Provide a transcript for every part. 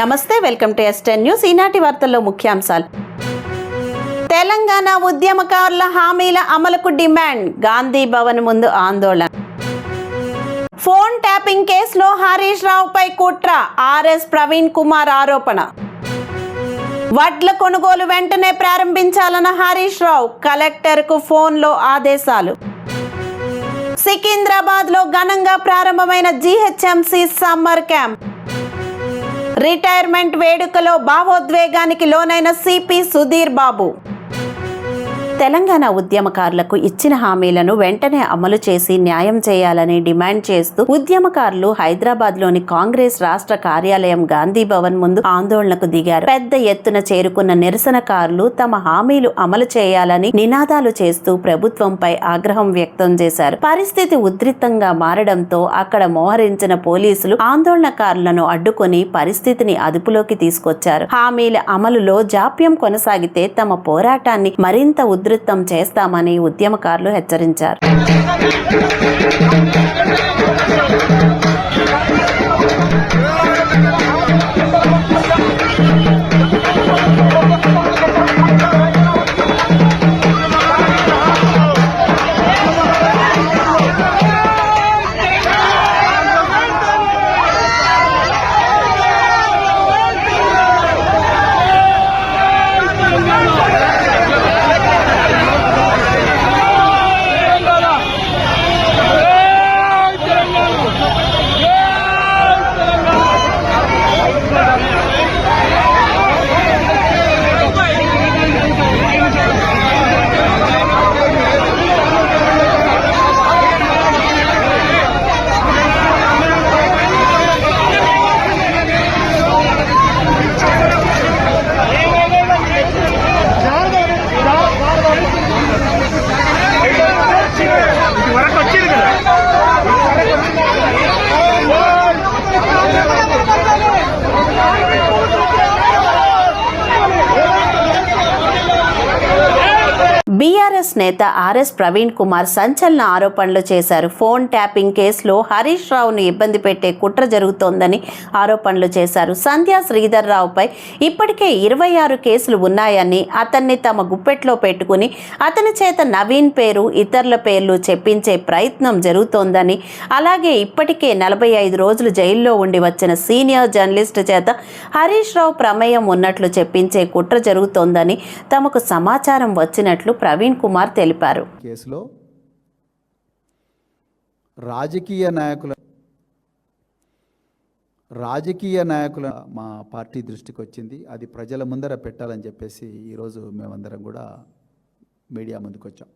నమస్తే, welcome to S10 news. ఈనాటి వార్తల్లో ముఖ్యాంశాలు. తెలంగాణ ఉద్యమకారుల హామీల అమలుకు డిమాండ్, గాంధీ భవన్ ముందు ఆందోళన. ఫోన్ ట్యాపింగ్ కేసులో హరీష్ రావుపై కుట్ర, RS ప్రవీణ్ కుమార్ ఆరోపణ. వడ్ల కొనుగోలు వెంటనే ప్రారంభించాలన్న హరీష్ రావు, కలెక్టర్కు ఫోన్లో ఆదేశాలు. సికింద్రాబాద్లో ఘనంగా ప్రారంభమైన GHMC సమ్మర్ క్యాంప్. రిటైర్మెంట్ వేడుకలో భావోద్వేగానికి లోనైన CP సుధీర్ బాబు. తెలంగాణ ఉద్యమకారులకు ఇచ్చిన హామీలను వెంటనే అమలు చేసి న్యాయం చేయాలని డిమాండ్ చేస్తూ ఉద్యమకారులు హైదరాబాద్లోని కాంగ్రెస్ రాష్ట్ర కార్యాలయం గాంధీ భవన్ ముందు ఆందోళనకు దిగారు. పెద్ద ఎత్తున చేరుకున్న నిరసనకారులు తమ హామీలు అమలు చేయాలని నినాదాలు చేస్తూ ప్రభుత్వంపై ఆగ్రహం వ్యక్తం చేశారు. పరిస్థితి ఉద్రిక్తంగా మారడంతో అక్కడ మోహరించిన పోలీసులు ఆందోళనకారులను అడ్డుకొని పరిస్థితిని అదుపులోకి తీసుకొచ్చారు. హామీల అమలులో జాప్యం కొనసాగితే తమ పోరాటాన్ని మరింత ఉధృతం చేస్తామని ఉద్యమకారులు హెచ్చరించారు. BRS నేత RS ప్రవీణ్ కుమార్ సంచలన ఆరోపణలు చేశారు. ఫోన్ ట్యాపింగ్ కేసులో హరీష్ రావును ఇబ్బంది పెట్టే కుట్ర జరుగుతోందని ఆరోపణలు చేశారు. సంధ్యా శ్రీధర్ రావుపై ఇప్పటికే 26 కేసులు ఉన్నాయని, అతన్ని తమ గుప్పెట్లో పెట్టుకుని అతని చేత నవీన్ పేరు, ఇతరుల పేర్లు చెప్పించే ప్రయత్నం జరుగుతోందని, అలాగే ఇప్పటికే 45 రోజులు జైల్లో ఉండి వచ్చిన సీనియర్ జర్నలిస్టు చేత హరీష్ రావు ప్రమేయం ఉన్నట్లు చెప్పించే కుట్ర జరుగుతోందని తమకు సమాచారం వచ్చినట్లు ప్రవీణ్ కుమార్ తెలిపారు. కేసులో రాజకీయ నాయకుల మా పార్టీ దృష్టికి వచ్చింది. అది ప్రజల ముందర పెట్టాలని చెప్పేసి ఈరోజు మేమందరం కూడా మీడియా ముందుకు వచ్చాం.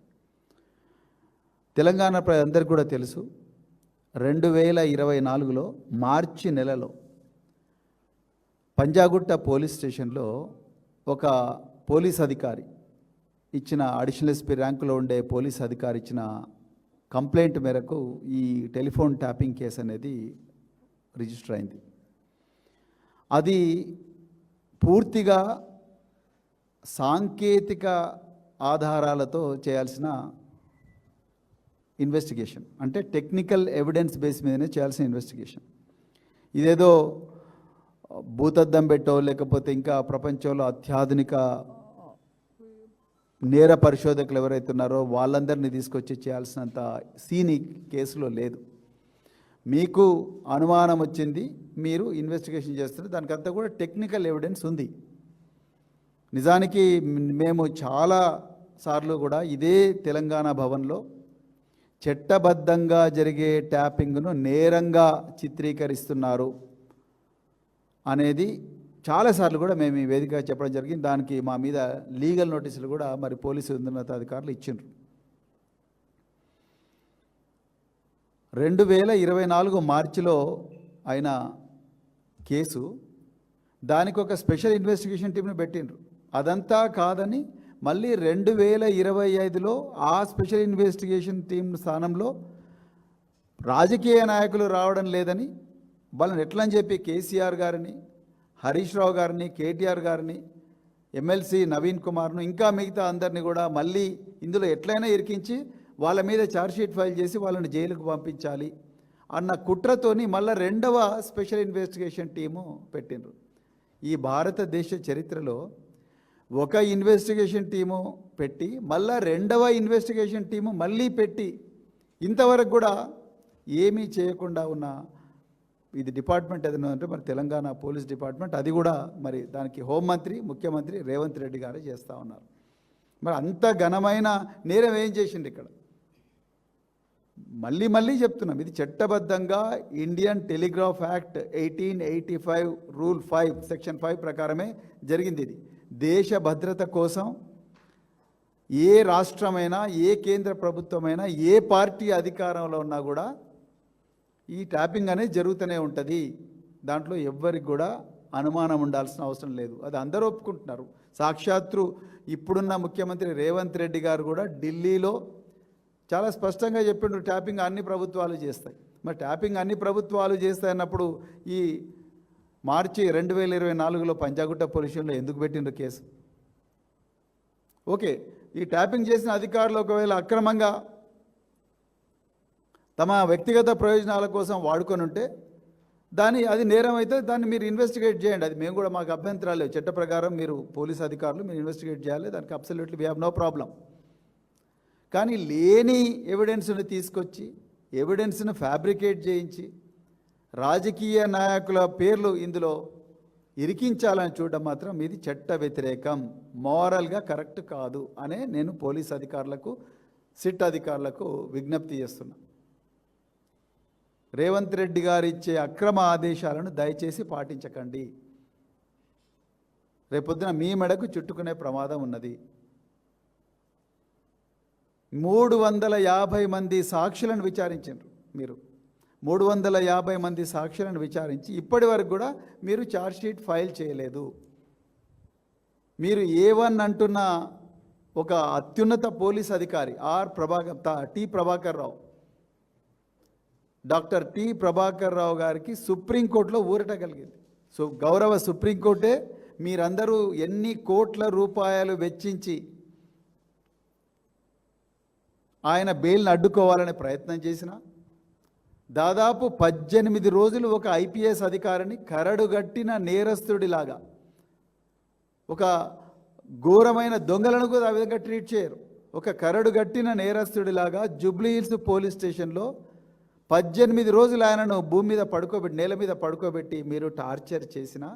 తెలంగాణ ప్రజలందరికీ కూడా తెలుసు, 2024లో మార్చి నెలలో పంజాగుట్ట పోలీస్ స్టేషన్లో ఒక పోలీస్ అధికారి ఇచ్చిన, అడిషనల్ SP ర్యాంకులో ఉండే పోలీస్ అధికారి ఇచ్చిన కంప్లైంట్ మేరకు ఈ టెలిఫోన్ ట్యాపింగ్ కేసు అనేది రిజిస్టర్ అయింది. అది పూర్తిగా సాంకేతిక ఆధారాలతో చేయాల్సిన ఇన్వెస్టిగేషన్, అంటే టెక్నికల్ ఎవిడెన్స్ బేస్ మీదనే చేయాల్సిన ఇన్వెస్టిగేషన్. ఇదేదో భూతద్దం పెట్టో లేకపోతే ఇంకా ప్రపంచంలో అత్యాధునిక నేర పరిశోధకులు ఎవరైతే ఉన్నారో వాళ్ళందరినీ తీసుకొచ్చి చేయాల్సినంత సీన్ ఈ కేసులో లేదు. మీకు అనుమానం వచ్చింది, మీరు ఇన్వెస్టిగేషన్ చేస్తారు, దానికంతా కూడా టెక్నికల్ ఎవిడెన్స్ ఉంది. నిజానికి మేము చాలా సార్లు కూడా ఇదే తెలంగాణ భవన్లో చట్టబద్ధంగా జరిగే ట్యాపింగ్ను నేరంగా చిత్రీకరిస్తున్నారు అనేది చాలాసార్లు కూడా మేము ఈ వేదిక చెప్పడం జరిగింది. దానికి మా మీద లీగల్ నోటీసులు కూడా మరి పోలీసు ఉన్నతాధికారులు ఇచ్చిండ్రు. 2024 మార్చిలో అయిన కేసు, దానికి ఒక స్పెషల్ ఇన్వెస్టిగేషన్ టీంను పెట్టిండ్రు. అదంతా కాదని మళ్ళీ 2025లో ఆ స్పెషల్ ఇన్వెస్టిగేషన్ టీం స్థానంలో రాజకీయ నాయకులు రావడం లేదని వాళ్ళని ఎట్లని చెప్పి కేసీఆర్ గారిని, హరీష్ రావు గారిని, కేటీఆర్ గారిని ఎమ్మెల్సీ నవీన్ కుమార్ను ఇంకా మిగతా అందరినీ కూడా మళ్ళీ ఇందులో ఎట్లయినా ఇరికించి వాళ్ళ మీద ఛార్జ్షీట్ ఫైల్ చేసి వాళ్ళని జైలుకు పంపించాలి అన్న కుట్రతోని మళ్ళీ రెండవ స్పెషల్ ఇన్వెస్టిగేషన్ టీము పెట్టిండ్రు. ఈ భారతదేశ చరిత్రలో ఒక ఇన్వెస్టిగేషన్ టీము పెట్టి మళ్ళా రెండవ ఇన్వెస్టిగేషన్ టీము మళ్ళీ పెట్టి ఇంతవరకు కూడా ఏమీ చేయకుండా ఉన్న ఇది డిపార్ట్మెంట్ ఏదైనా అంటే మరి తెలంగాణ పోలీస్ డిపార్ట్మెంట్, అది కూడా మరి దానికి హోంమంత్రి ముఖ్యమంత్రి రేవంత్ రెడ్డి గారే చేస్తూ ఉన్నారు. మరి అంత ఘనమైన నేరం ఏం చేసింది ఇక్కడ? మళ్ళీ చెప్తున్నాం, ఇది చట్టబద్ధంగా Indian telegraph act 1885 rule 5 section 5 ప్రకారమే జరిగింది. ఇది దేశ భద్రత కోసం ఏ రాష్ట్రమైనా ఏ కేంద్ర ప్రభుత్వమైనా ఏ పార్టీ అధికారంలో ఉన్నా కూడా ఈ ట్యాపింగ్ అనేది జరుగుతూనే ఉంటుంది. దాంట్లో ఎవ్వరికి కూడా అనుమానం ఉండాల్సిన అవసరం లేదు. అది అందరూ ఒప్పుకుంటున్నారు. సాక్షాత్తు ఇప్పుడున్న ముఖ్యమంత్రి రేవంత్ రెడ్డి గారు కూడా ఢిల్లీలో చాలా స్పష్టంగా చెప్పిండ్రు, ట్యాపింగ్ అన్ని ప్రభుత్వాలు చేస్తాయి. మరి ట్యాపింగ్ అన్ని ప్రభుత్వాలు చేస్తాయన్నప్పుడు ఈ మార్చి 2024లో పంజాగుట్ట పొల్యూషన్లో ఎందుకు పెట్టిండ్రు కేసు? ఓకే, ఈ ట్యాపింగ్ చేసిన అధికారులు ఒకవేళ అక్రమంగా తమ వ్యక్తిగత ప్రయోజనాల కోసం వాడుకొని ఉంటే అది నేరం అయితే దాన్ని మీరు ఇన్వెస్టిగేట్ చేయండి. అది మేము కూడా, మాకు అభ్యంతరాలు లేవు. చట్ట ప్రకారం మీరు పోలీస్ అధికారులు మీరు ఇన్వెస్టిగేట్ చేయాలి, దానికి absolutely we have no problem. కానీ లేని ఎవిడెన్స్ను తీసుకొచ్చి ఎవిడెన్స్ను ఫ్యాబ్రికేట్ చేయించి రాజకీయ నాయకుల పేర్లు ఇందులో ఇరికించాలని చూడడం మాత్రం ఇది చట్ట వ్యతిరేకం, మోరల్గా కరెక్ట్ కాదు అనే నేను పోలీస్ అధికారులకు సిట్ అధికారులకు విజ్ఞప్తి చేస్తున్నా. రేవంత్ రెడ్డి గారు ఇచ్చే అక్రమ ఆదేశాలను దయచేసి పాటించకండి. రేపొద్దున మీ మెడకు చుట్టుకునే ప్రమాదం ఉన్నది. 350 మంది సాక్షులను విచారించారు మీరు. 350 మంది సాక్షులను విచారించి ఇప్పటి వరకు కూడా మీరు ఛార్జ్షీట్ ఫైల్ చేయలేదు. మీరు A1 అంటున్న ఒక అత్యున్నత పోలీస్ అధికారి T Prabhakar Rao, doctor T Prabhakar Rao గారికి సుప్రీంకోర్టులో ఊరట కలిగింది. గౌరవ సుప్రీంకోర్టే మీరందరూ ఎన్ని కోట్ల రూపాయలు వెచ్చించి ఆయన బెయిల్ని అడ్డుకోవాలనే ప్రయత్నం చేసినా దాదాపు 18 రోజులు ఒక ఐపీఎస్ అధికారిని కరడుగట్టిన నేరస్తుడిలాగా, ఒక ఘోరమైన దొంగలను కూడా ఆ విధంగా ట్రీట్ చేయరు. ఒక కరడుగట్టిన నేరస్తుడిలాగా జూబ్లీ హిల్స్ పోలీస్ స్టేషన్లో 18 రోజులు ఆయనను భూమి మీద పడుకోబెట్టి, నేల మీద పడుకోబెట్టి మీరు టార్చర్ చేసినా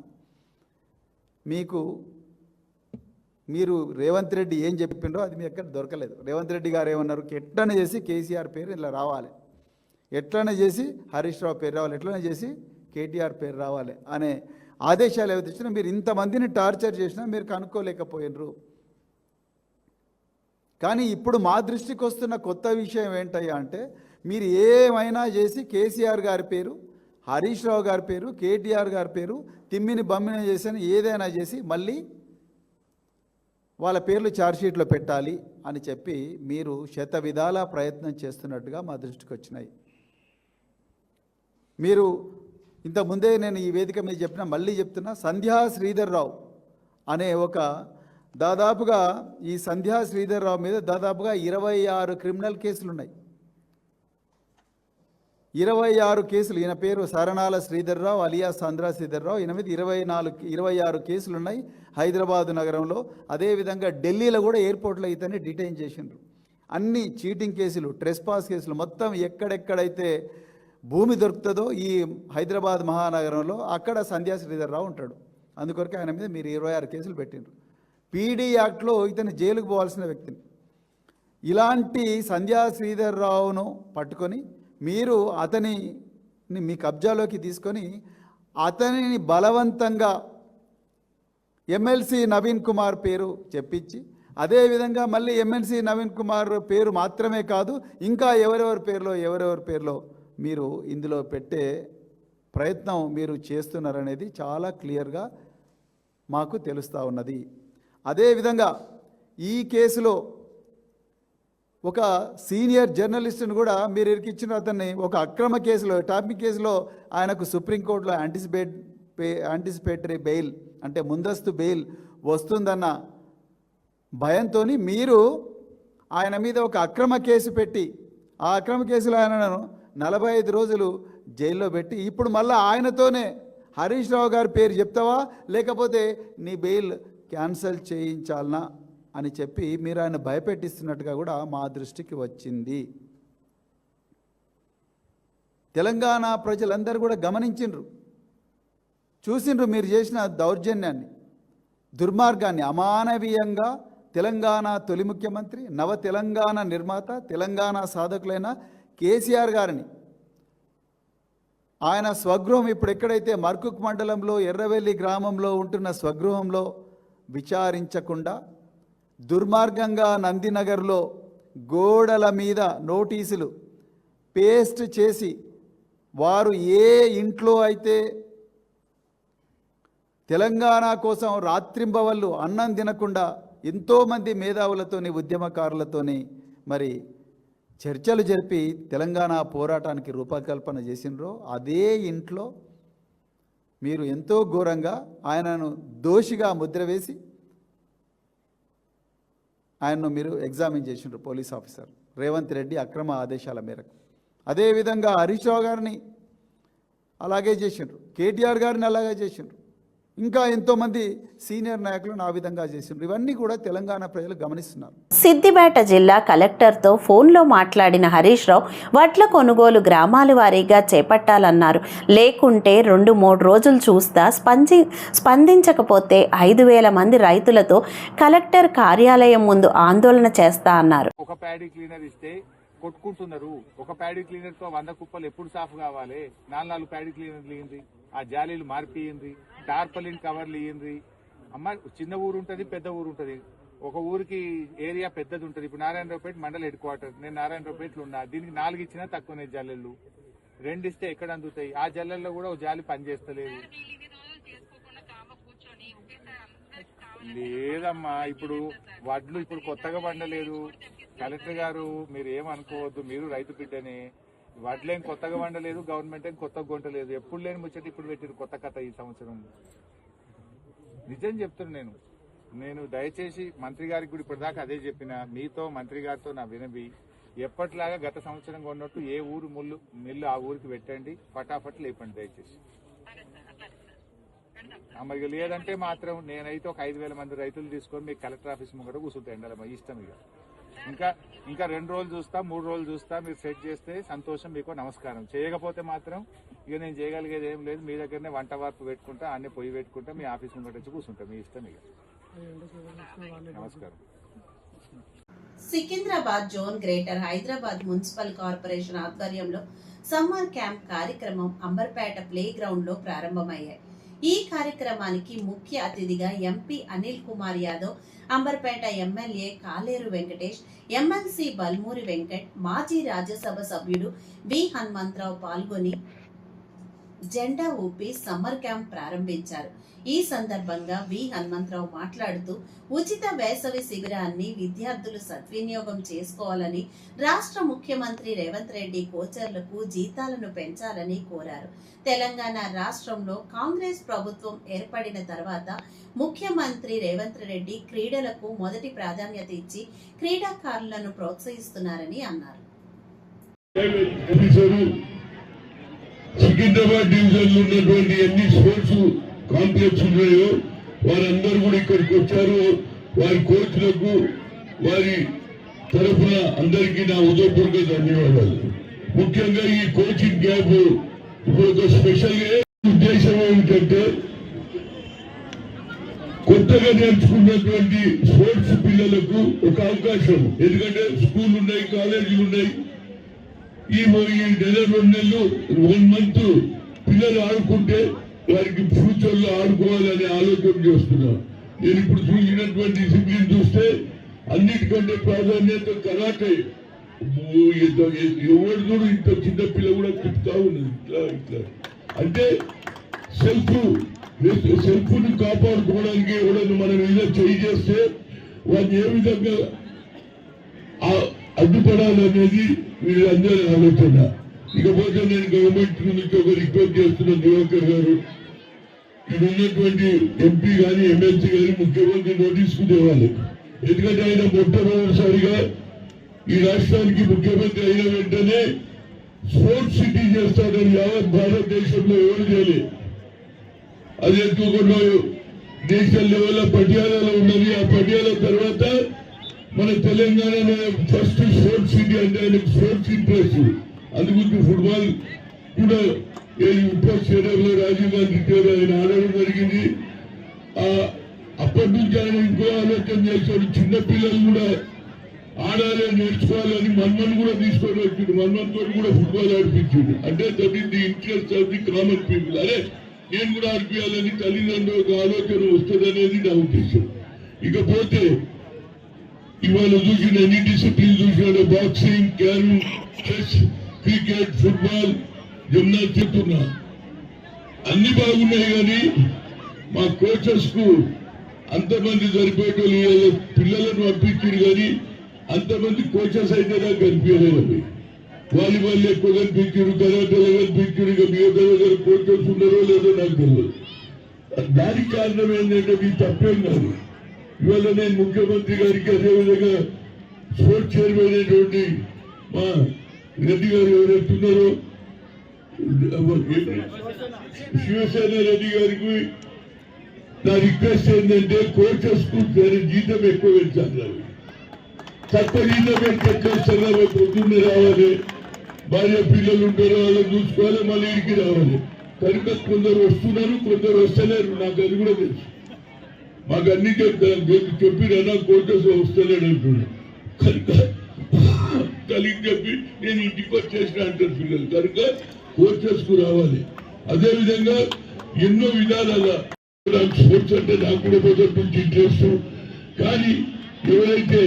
మీరు రేవంత్ రెడ్డి ఏం చెప్పిండ్రో అది మీ ఎక్కడ దొరకలేదు. రేవంత్ రెడ్డి గారు ఏమన్నారు, ఎట్లనే చేసి కేసీఆర్ పేరు ఇలా రావాలి, ఎట్లనే చేసి హరీష్ రావు పేరు రావాలి, ఎట్లనే చేసి కేటీఆర్ పేరు రావాలి అనే ఆదేశాలు ఏవైతే ఇచ్చినా మీరు ఇంతమందిని టార్చర్ చేసినా మీరు కనుక్కోలేకపోయినరు. కానీ ఇప్పుడు మా దృష్టికి వస్తున్న కొత్త విషయం ఏంటయ్యా అంటే, మీరు ఏమైనా చేసి కేసీఆర్ గారి పేరు, హరీష్ రావు గారి పేరు, కేటీఆర్ గారి పేరు తిమ్మిని బమ్మిని చేసి ఏదైనా చేసి మళ్ళీ వాళ్ళ పేర్లు ఛార్జ్షీట్లో పెట్టాలి అని చెప్పి మీరు శతవిధాల ప్రయత్నం చేస్తున్నట్టుగా మా దృష్టికి వచ్చినాయి. మీరు ఇంతకుముందే నేను ఈ వేదిక మీద చెప్పిన, మళ్ళీ చెప్తున్నా, సంధ్యా శ్రీధర్ రావు అనే దాదాపుగా ఈ సంధ్యా శ్రీధర్ రావు మీద దాదాపుగా 26 క్రిమినల్ కేసులు ఉన్నాయి. 26 కేసులు. ఈయన పేరు సరణాల శ్రీధర్ రావు అలియా సంధ్రా శ్రీధర్ రావు. ఈయన మీద 26 కేసులు ఉన్నాయి హైదరాబాదు నగరంలో. అదేవిధంగా ఢిల్లీలో కూడా ఎయిర్పోర్ట్లో ఇతన్ని డిటైన్ చేసిండ్రు. అన్ని చీటింగ్ కేసులు, ట్రెస్పాస్ కేసులు, మొత్తం ఎక్కడెక్కడైతే భూమి దొరుకుతుందో ఈ హైదరాబాద్ మహానగరంలో అక్కడ సంధ్యా శ్రీధర్ రావు ఉంటాడు. అందుకొరకు ఆయన మీద మీరు 26 కేసులు పెట్టిండ్రు. పీడీ యాక్ట్లో ఇతను జైలుకు పోవాల్సిన వ్యక్తిని. ఇలాంటి సంధ్యా శ్రీధర్ రావును పట్టుకొని మీరు అతనిని మీ కబ్జాలోకి తీసుకొని అతనిని బలవంతంగా ఎమ్మెల్సీ నవీన్ కుమార్ పేరు చెప్పించి, అదేవిధంగా మళ్ళీ ఎమ్మెల్సీ నవీన్ కుమార్ పేరు మాత్రమే కాదు ఇంకా ఎవరెవరి పేర్లో మీరు ఇందులో పెట్టే ప్రయత్నం మీరు చేస్తున్నారనేది చాలా క్లియర్గా మాకు తెలుస్తూ ఉన్నది. అదేవిధంగా ఈ కేసులో ఒక సీనియర్ జర్నలిస్టును కూడా మీరు ఇరికిచ్చిన అతన్ని ఒక అక్రమ కేసులో, ట్యాపింగ్ కేసులో ఆయనకు సుప్రీంకోర్టులో యాంటిసిపేట్ యాంటిసిపేటరీ బెయిల్ అంటే ముందస్తు బెయిల్ వస్తుందన్న భయంతో మీరు ఆయన మీద ఒక అక్రమ కేసు పెట్టి ఆ అక్రమ కేసులో ఆయనను 45 రోజులు జైల్లో పెట్టి ఇప్పుడు మళ్ళీ ఆయనతోనే హరీష్ రావు గారి పేరు చెప్తావా లేకపోతే నీ బెయిల్ క్యాన్సిల్ చేయించాలనా అని చెప్పి మీరు ఆయన భయపెట్టిస్తున్నట్టుగా కూడా మా దృష్టికి వచ్చింది. తెలంగాణ ప్రజలందరూ కూడా గమనించిండ్రు, చూసిండ్రు మీరు చేసిన దౌర్జన్యాన్ని, దుర్మార్గాన్ని. అమానవీయంగా తెలంగాణ తొలి ముఖ్యమంత్రి, నవ తెలంగాణ నిర్మాత, తెలంగాణ సాధకులైన కేసీఆర్ గారిని ఆయన స్వగృహం ఇప్పుడు ఎక్కడైతే మర్కుక్ మండలంలో ఎర్రవెల్లి గ్రామంలో ఉంటున్న స్వగృహంలో విచారించకుండా దుర్మార్గంగా నందినగర్లో గోడల మీద నోటీసులు పేస్ట్ చేసి వారు ఏ ఇంట్లో అయితే తెలంగాణ కోసం రాత్రింబవళ్ళు అన్నం తినకుండా ఎంతోమంది మేధావులతోని ఉద్యమకారులతోని మరి చర్చలు జరిపి తెలంగాణ పోరాటానికి రూపకల్పన చేసినరో అదే ఇంట్లో మీరు ఎంతో ఘోరంగా ఆయనను దోషిగా ముద్ర వేసి ఆయన్ను మీరు ఎగ్జామిన్ చేసిండ్రు పోలీస్ ఆఫీసర్ రేవంత్ రెడ్డి అక్రమ ఆదేశాల మేరకు. అదేవిధంగా హరీష్ రావు గారిని అలాగే చేసిండ్రు, కేటీఆర్ గారిని అలాగే చేసిండ్రు, ఇంకా ఎంతోమంది సీనియర్ నాయకులను ఆ విధంగా చేసిండ్రు. ఇవన్నీ కూడా తెలంగాణ ప్రజలు గమనిస్తున్నారు. సిద్దిపేట జిల్లా కలెక్టర్తో ఫోన్లో మాట్లాడిన హరీష్ రావు వడ్ల కొనుగోలు గ్రామాల వారీగా చేపట్టాలన్నారు. లేకుంటే 2-3 రోజులు చూస్తా స్పందించకపోతే 5,000 మంది రైతులతో కలెక్టర్ కార్యాలయం ముందు ఆందోళన చేస్తా అన్నారు. ఒక ప్యాడీ క్లీనర్ ఇస్తే కొట్టుకుంటున్నారు. ఒక ప్యాడీ క్లీనర్ తో 100 కుప్పలు ఎప్పుడు సాఫ్ కావాలి? 4 ప్యాడీ క్లీనర్లు ఇయ్యండి, ఆ జాలీలు మార్పియండి, టార్పలిన్ కవర్లు ఇయ్యండి. అమ్మ చిన్న ఊరు ఉంటుంది, పెద్ద ఊరు ఉంటుంది. ఒక ఊరికి ఏరియా పెద్దది ఉంటుంది. ఇప్పుడు నారాయణరావుపేట మండల హెడ్ క్వార్టర్, నేను నారాయణరావుపేటలో ఉన్నా. దీనికి 4 ఇచ్చినా తక్కువనే జల్లెళ్ళు, 2 ఇస్తే ఎక్కడ అందుతాయి? ఆ జల్లెల్లో కూడా ఒక జాలి పనిచేస్తలేదు. లేదమ్మా, ఇప్పుడు వడ్లు ఇప్పుడు కొత్తగా పండలేదు. కలెక్టర్ గారు మీరు ఏమనుకోవద్దు, మీరు రైతు బిడ్డనే. వడ్లేం కొత్తగా వండలేదు, గవర్నమెంట్ ఏం కొత్తగా కొంటలేదు. ఎప్పుడు లేని ముచ్చట ఇప్పుడు పెట్టారు కొత్త కథ ఈ సంవత్సరం. నిజం చెప్తున్నాను నేను దయచేసి మంత్రి గారికి కూడా ఇప్పటిదాకా అదే చెప్పిన. మీతో మంత్రి గారితో నా వినవి, ఎప్పటిలాగా గత సంవత్సరం కొన్నట్టు ఏ ఊరు మిల్లు ఆ ఊరికి పెట్టండి, ఫటాఫట్ లేపండి దయచేసి. మరి లేదంటే మాత్రం నేనైతే ఒక 5,000 మంది రైతులు తీసుకొని మీకు కలెక్టర్ ఆఫీస్ ముంగట కూర్చుంటా ఎండలమ్మా, ఇష్టం. ఇంకా 2 రోజులు చూస్తా, 3 రోజులు చూస్తా. మీరు సెట్ చేస్తే సంతోషం, మీకు నమస్కారం. చేయకపోతే మాత్రం ఇక నేను చేయగలిగేది ఏం లేదు. మీ దగ్గరనే వంట వార్పు పెట్టుకుంటా, అన్నీ పొయ్యి పెట్టుకుంటా, మీ ఆఫీస్ ముంగట వచ్చి కూర్చుంటా, మీ ఇష్టం. ఇక నమస్కారం. Secunderabad zone greater Hyderabad municipal corporation ఆధ్వర్యంలో సమ్మర్ క్యాంప్ కార్యక్రమం అంబర్పేట ప్లే గ్రౌండ్ లో ప్రారంభమయ్యాయి. ఈ కార్యక్రమానికి ముఖ్య అతిథిగా ఎంపీ అనిల్ కుమార్ యాదవ్, అంబర్పేట ఎమ్మెల్యే కాలేరు వెంకటేష్, ఎమ్మెల్సీ బల్మూరి వెంకట్, మాజీ రాజ్యసభ సభ్యుడు వి హనుమంతరావు పాల్గొని జెండా ఊపి సమ్మర్ క్యాంప్ ప్రారంభించారు. ఈ సందర్భంగా వి హనుమంతరావు మాట్లాడుతూ ఉచిత వేసవి శిబిరాన్ని విద్యార్థులు సద్వినియోగం చేసుకోవాలని, రాష్ట్ర ముఖ్యమంత్రి రేవంత్ రెడ్డి కోచర్లకు జీతాలను పెంచాలని కోరారు. తెలంగాణ రాష్ట్రంలో కాంగ్రెస్ ప్రభుత్వం ఏర్పడిన తర్వాత ముఖ్యమంత్రి రేవంత్ రెడ్డి క్రీడలకు మొదటి ప్రాధాన్యత ఇచ్చి క్రీడాకారులను ప్రోత్సహిస్తున్నారని అన్నారు. సికింద్రాబాద్ డివిజన్ లో ఉన్నటువంటి ఎన్ని స్పోర్ట్స్ కాంప్లెక్స్ ఉన్నాయో వారందరూ కూడా ఇక్కడికి వచ్చారు. వారి కోచ్లకు వారి తరఫున అందరికీ నా హృదయపూర్వక ధన్యవాదాలు. ముఖ్యంగా ఈ కోచింగ్ క్యాంప్ ఇప్పుడు ఒక స్పెషల్ ఉద్దేశం ఏమిటంటే కొత్తగా నేర్చుకున్నటువంటి స్పోర్ట్స్ పిల్లలకు ఒక అవకాశం. ఎందుకంటే స్కూల్ ఉన్నాయి, కాలేజీలు ఉన్నాయి. ఈ నెల 2 నెలలు 1 మంత్ పిల్లలు ఆడుకుంటే వారికి ఫ్యూచర్ లో ఆడుకోవాలని ఆలోచన చేస్తున్నారు. నేను ఇప్పుడు చూసినటువంటి డిసిప్లిన్ చూస్తే అన్నిటికంటే ప్రాధాన్యత కరాటే. ఎవరు చూడు ఇంత చిన్న పిల్ల కూడా తిప్పుతా ఉన్నది ఇట్లా. అంటే సెల్ఫ్ ను కాపాడుకోవడానికి ఎవరైనా మనం ఏదో చేస్తే వారిని ఏ విధంగా అడ్డుపడాలనేది వీళ్ళందరూ ఆలోచన. ఇకపోతే నేను గవర్నమెంట్ నుంచి ఒక రిక్వెస్ట్ చేస్తున్న దివాకర్ గారు, ఇక్కడ ఉన్నటువంటి ఎంపీ కానీ ఎమ్మెల్సీ కానీ ముఖ్యమంత్రి నోటీసుకు తేవాలి. ఎందుకంటే ఆయన మొట్టమొదటిసారిగా ఈ రాష్ట్రానికి ముఖ్యమంత్రి అయిన వెంటనే స్పోర్ట్స్ సిటీ చేస్తాడని యావత్ భారతదేశంలో ఎవరు చేయలేదు. అది ఎక్కువగా నేషనల్ లెవెల్లో పటియాలలో ఉన్నది. ఆ పటియాల తర్వాత మన తెలంగాణ ఫస్ట్ స్పోర్ట్స్ సిటీ అంటే ఆయనకు స్పోర్ట్స్ ఇంట్రెస్ట్. అందుకు ఫుట్బాల్ కూడా ఇంటర్ స్టేడియంలో రాజీవ్ గాంధీ ఆయన ఆడడం జరిగింది. అప్పటి నుంచి ఆయన ఇంకో ఆలోచన చేశాడు, చిన్నపిల్లలు కూడా ఆడాలి నేర్చుకోవాలని మన్మన్ కూడా తీసుకొని వచ్చిండు. మన్మన్ తోటి కూడా ఫుట్బాల్ ఆడిపించిండు. అంటే that is the interest of the common people. అరే నేను కూడా ఆడిపించాలని తల్లిదండ్రులకు ఆలోచన వస్తుందనేది నా ఉద్దేశం. ఇకపోతే ఇవాళ చూసిన ఎన్ని డిసిప్లిన్ చూసినాడు, boxing, carrom, chess, cricket, football, gymnastic చెప్తున్నా అన్ని బాగున్నాయి. కానీ మా కోచెస్ కు అంతమంది సరిపోయేటోళ్ళు పిల్లలను పంపించారు. కానీ అంతమంది కోచెస్ అయితే నాకు కనిపించలేదు. వాలీబాల్ ఎక్కువ కనిపించారు, కరాటేలో కనిపించారు. ఇక మీ దగ్గర కోచెస్ ఉన్నారో లేదో నాకు తెలియదు. దానికి కారణం ఏంటంటే మీ తప్పేం కాదు. ఇవాళ నేను ముఖ్యమంత్రి గారికి అదేవిధంగా స్పోర్ట్స్ చైర్మన్ అయినటువంటి మా రెడ్డి గారు ఎవరైతున్నారో శివసేన రెడ్డి గారికి నా రిక్వెస్ట్ ఏంటంటే కోచెస్ కు జీతం ఎక్కువ పెంచాలి. తక్కువ జీతం పెంచాలి. పొద్దున్నే రావాలి, భార్య పిల్లలు ఉంటారు, వాళ్ళని చూసుకోవాలి, మళ్ళీ ఇంటికి రావాలి. కనుక కొందరు వస్తున్నారు, కొందరు వస్తలేరు. నాకు అది కూడా తెలుసు. మాకు అన్ని చెప్పినా కోచెస్ వస్తలేడు అంటున్నాడు. కనుక కలిగి చెప్పి నేను ఇంటికి వచ్చేసిన అంటారు పిల్లలు. కనుక కోచెస్ కు రావాలి. అదేవిధంగా ఎన్నో విధాలుగా స్పోర్ట్స్ అంటే నాకు కూడా మొదటి నుంచి ఇంట్రెస్ట్. కానీ ఎవరైతే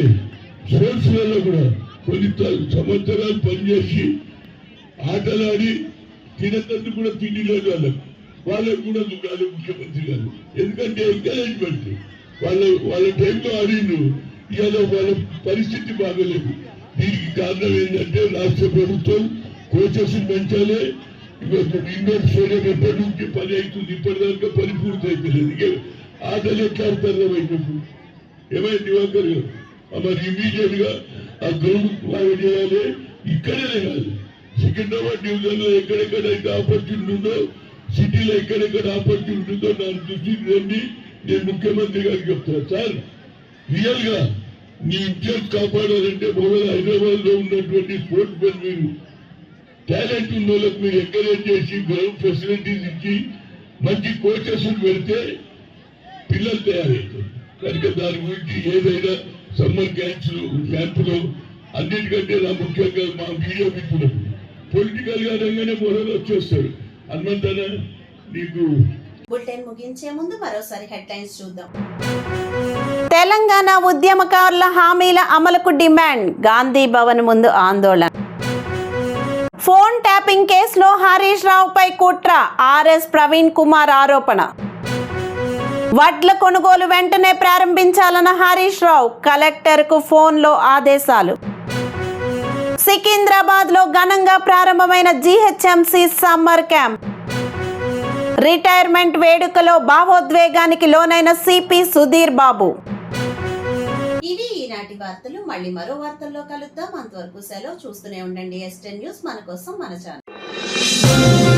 స్పోర్ట్స్ వల్ల కూడా కొన్ని సంవత్సరాలు పనిచేసి ఆటలాడి తినేటందుకు కూడా తిండి లేదు వాళ్ళకు కూడా చూడాలి ముఖ్యమంత్రి గారు. ఎందుకంటే ఎంకరేజ్మెంట్ వాళ్ళ టైంలో ఆడిండు. ఇవాళ వాళ్ళ పరిస్థితి బాగలేదు. దీనికి కారణం ఏంటంటే రాష్ట్ర ప్రభుత్వం కోచెస్ పెంచాలి. ఇండోర్ స్టేడియం ఎప్పటి నుంచి పని అవుతుంది, ఇప్పటిదాకా పని పూర్తి అయిపోలేదు. ఆటలు ఎట్లా ఆడతారు వైపు ఏమైంది దివాకర్ గారు? మరి ఇమీడియట్ గా ఆ గ్రౌండ్ బాగా చేయాలి. ఇక్కడే కాదు, సికింద్రాబాద్ డివిజన్ లో ఎక్కడెక్కడైతే ఆపర్చునిటీ ఉందో, సిటీలో ఎక్కడెక్కడ ఆపర్చునిటీ ఉందో దాని దృష్టికి రండి. నేను ముఖ్యమంత్రి గారికి చెప్తాను, సార్ రియల్ గా నీ ఇంట్రెస్ట్ కాపాడాలంటే మొదలు హైదరాబాద్ లో ఉన్నటువంటి స్పోర్ట్స్ మెన్ మీరు టాలెంట్ ఉన్న వాళ్ళకి మీరు ఎంకరేజ్ చేసి గ్రౌండ్ ఫెసిలిటీస్ ఇచ్చి మంచి కోచెస్ పెడితే పిల్లలు తయారవుతారు. కనుక దాని గురించి ఏదైనా సమ్మర్ క్యాంపులో అన్నిటికంటే నా ముఖ్యంగా మా మీడియా మిత్రులకు పొలిటికల్ గా రంగానే మొదలు వచ్చేస్తారు. హనుమంతన నీకు బులెటిన్ ముగించే ముందు మరోసారి హెడ్లైన్స్ చూద్దాం. తెలంగాణ ఉద్యమకారుల హామీల అమలుకు డిమాండ్, గాంధీ భవన్ ముందు ఆందోళన. ఫోన్ ట్యాపింగ్ కేసులో హరీష్ రావుపై కుట్ర, ఆర్ఎస్ ప్రవీణ్ కుమార్ ఆరోపణ. వడ్ల కొనుగోలు వెంటనే ప్రారంభించాలన్న హరీష్ రావు, కలెక్టర్ కు ఫోన్లో ఆదేశాలు. సికింద్రాబాద్ లో ఘనంగా ప్రారంభమైన జీహెచ్ఎంసీ సమ్మర్ క్యాంప్. రిటైర్మెంట్ వేడుకలో భావోద్వేగానికి లోనైన సిపి సుధీర్ బాబు. ఇవి ఈనాటి వార్తలు. మళ్ళీ మరో వార్తల్లో కలుద్దాం. అంతవరకు సెలవు. చూస్తూనే ఉండండి S10 న్యూస్, మన కోసం మన ఛానల్.